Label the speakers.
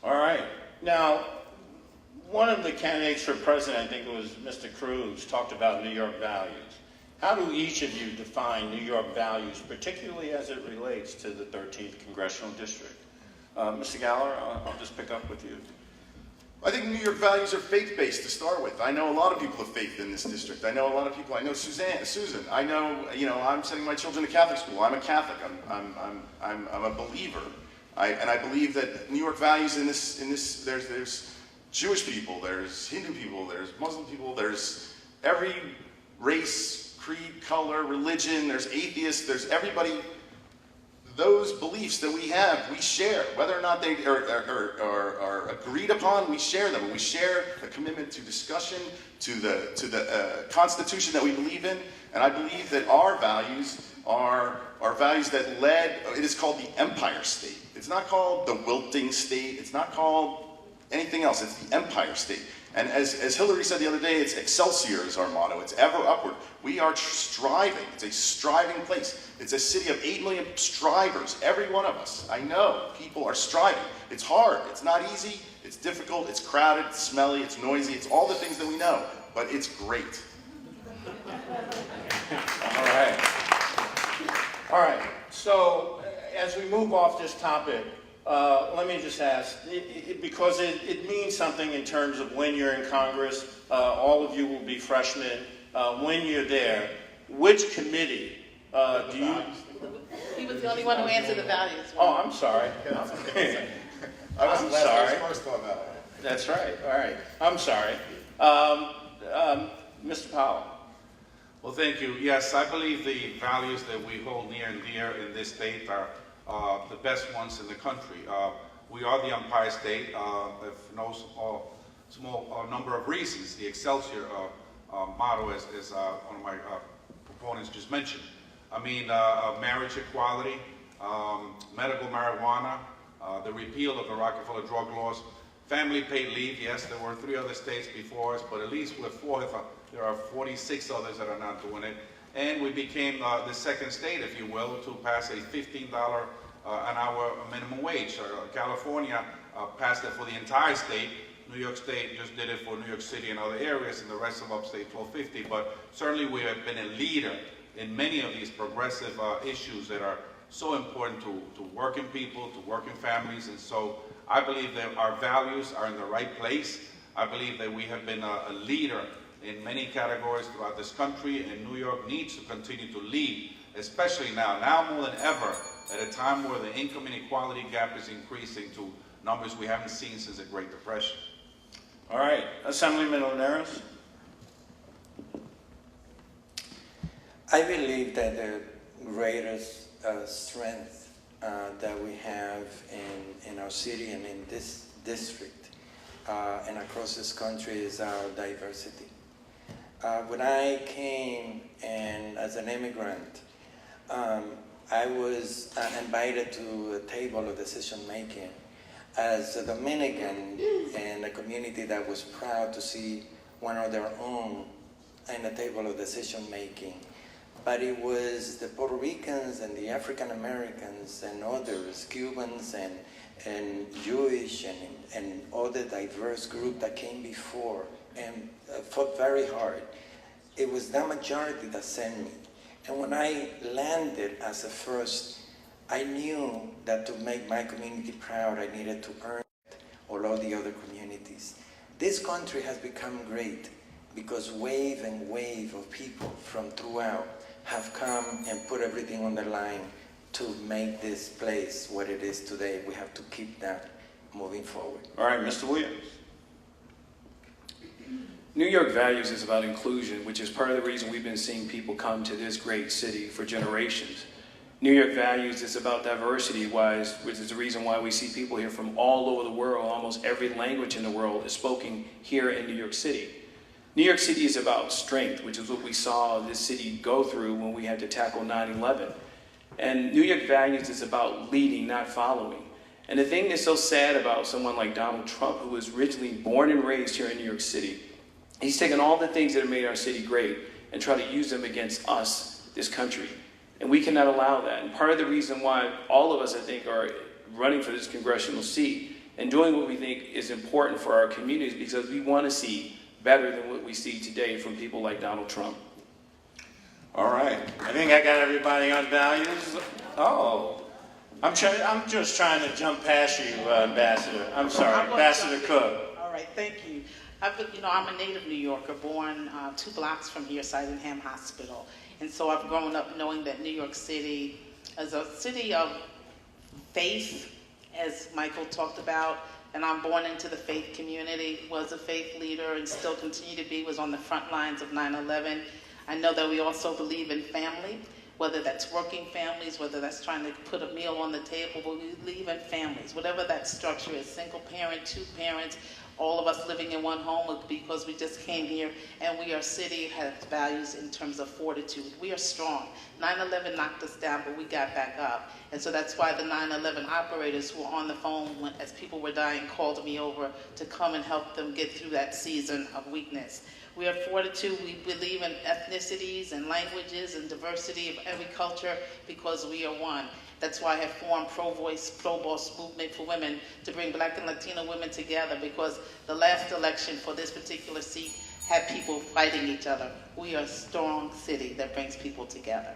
Speaker 1: All right. Now, one of the candidates for president, I think it was Mr. Cruz, talked about New York values. How do each of you define New York values, particularly as it relates to the 13th Congressional District? Mr. Galler, I'll just pick up with you.
Speaker 2: I think New York values are faith-based to start with. I know a lot of people have faith in this district. I know a lot of people. I know Susan. I know, I'm sending my children to Catholic school. I'm a Catholic. I'm a believer. And I believe that New York values in this. There's Jewish people. There's Hindu people. There's Muslim people. There's every race, creed, color, religion. There's atheists. There's everybody. Those beliefs that we have, we share. Whether or not they are agreed upon, we share them. We share a commitment to discussion, to the Constitution that we believe in. And I believe that our values are values that led, it is called the Empire State. It's not called the wilting state. It's not called anything else. It's the Empire State. And as Hillary said the other day, it's Excelsior is our motto. It's ever upward. We are striving. It's a striving place. It's a city of 8 million strivers, every one of us. I know people are striving. It's hard. It's not easy. It's difficult. It's crowded. It's smelly. It's noisy. It's all the things that we know. But it's great.
Speaker 1: All right. All right. So as we move off this topic, let me just ask, because it means something in terms of when you're in Congress, all of you will be freshmen, when you're there, which committee do you...
Speaker 3: He was the only one who answered the values.
Speaker 1: Oh, I'm sorry.
Speaker 2: I wasn't last,
Speaker 1: sorry.
Speaker 2: I was first on that.
Speaker 1: That's right. All right. I'm sorry. Mr. Powell.
Speaker 4: Well, thank you. Yes, I believe the values that we hold near and dear in this state are the best ones in the country. We are the Empire State, if no small number of reasons. The Excelsior motto, as one of my proponents just mentioned. I mean, marriage equality, medical marijuana, the repeal of the Rockefeller drug laws, family paid leave. Yes, there were 3 other states before us, but at least with 4, there are 46 others that are not doing it. And we became the second state, if you will, to pass a $15 an hour minimum wage. California passed it for the entire state. New York State just did it for New York City and other areas, and the rest of upstate $12.50. But certainly we have been a leader in many of these progressive issues that are so important to working people, to working families. And so I believe that our values are in the right place. I believe that we have been a leader in many categories throughout this country, and New York needs to continue to lead, especially now more than ever, at a time where the income inequality gap is increasing to numbers we haven't seen since the Great Depression.
Speaker 1: All right. Assemblyman Linares.
Speaker 5: I believe that the greatest strength that we have in our city and in this district and across this country is our diversity. When I came as an immigrant, I was invited to a table of decision making as a Dominican in a community that was proud to see one of their own in a table of decision making. But it was the Puerto Ricans and the African Americans and others, Cubans and Jewish and other diverse group that came before and fought very hard. It was that majority that sent me. And when I landed as a first, I knew that to make my community proud, I needed to earn it, all of the other communities. This country has become great because wave and wave of people from throughout have come and put everything on the line to make this place what it is today. We have to keep that moving forward.
Speaker 1: All right, Mr. Williams.
Speaker 6: New York Values is about inclusion, which is part of the reason we've been seeing people come to this great city for generations. New York Values is about diversity-wise, which is the reason why we see people here from all over the world. Almost every language in the world is spoken here in New York City. New York City is about strength, which is what we saw this city go through when we had to tackle 9/11. And New York Values is about leading, not following. And the thing that's so sad about someone like Donald Trump, who was originally born and raised here in New York City, he's taken all the things that have made our city great and tried to use them against us, this country. And we cannot allow that. And part of the reason why all of us, I think, are running for this congressional seat and doing what we think is important for our communities because we want to see better than what we see today from people like Donald Trump.
Speaker 1: All right. I think I got everybody on values. Oh. I'm just trying to jump past you, Ambassador. I'm sorry, Ambassador Cook.
Speaker 3: All right, thank you. I'm a native New Yorker, born 2 blocks from here, Sydenham Hospital. And so I've grown up knowing that New York City is a city of faith, as Michael talked about. And I'm born into the faith community, was a faith leader, and still continue to be, was on the front lines of 9/11. I know that we also believe in family, whether that's working families, whether that's trying to put a meal on the table, but we believe in families, whatever that structure is, single parent, 2 parents, all of us living in one home because we just came here, and our city has values in terms of fortitude. We are strong. 9/11 knocked us down, but we got back up. And so that's why the 9/11 operators who were on the phone as people were dying called me over to come and help them get through that season of weakness. We have fortitude. We believe in ethnicities and languages and diversity of every culture because we are one. That's why I have formed Pro-Voice, Pro-Boss movement for women to bring Black and Latino women together because the last election for this particular seat had people fighting each other. We are a strong city that brings people together.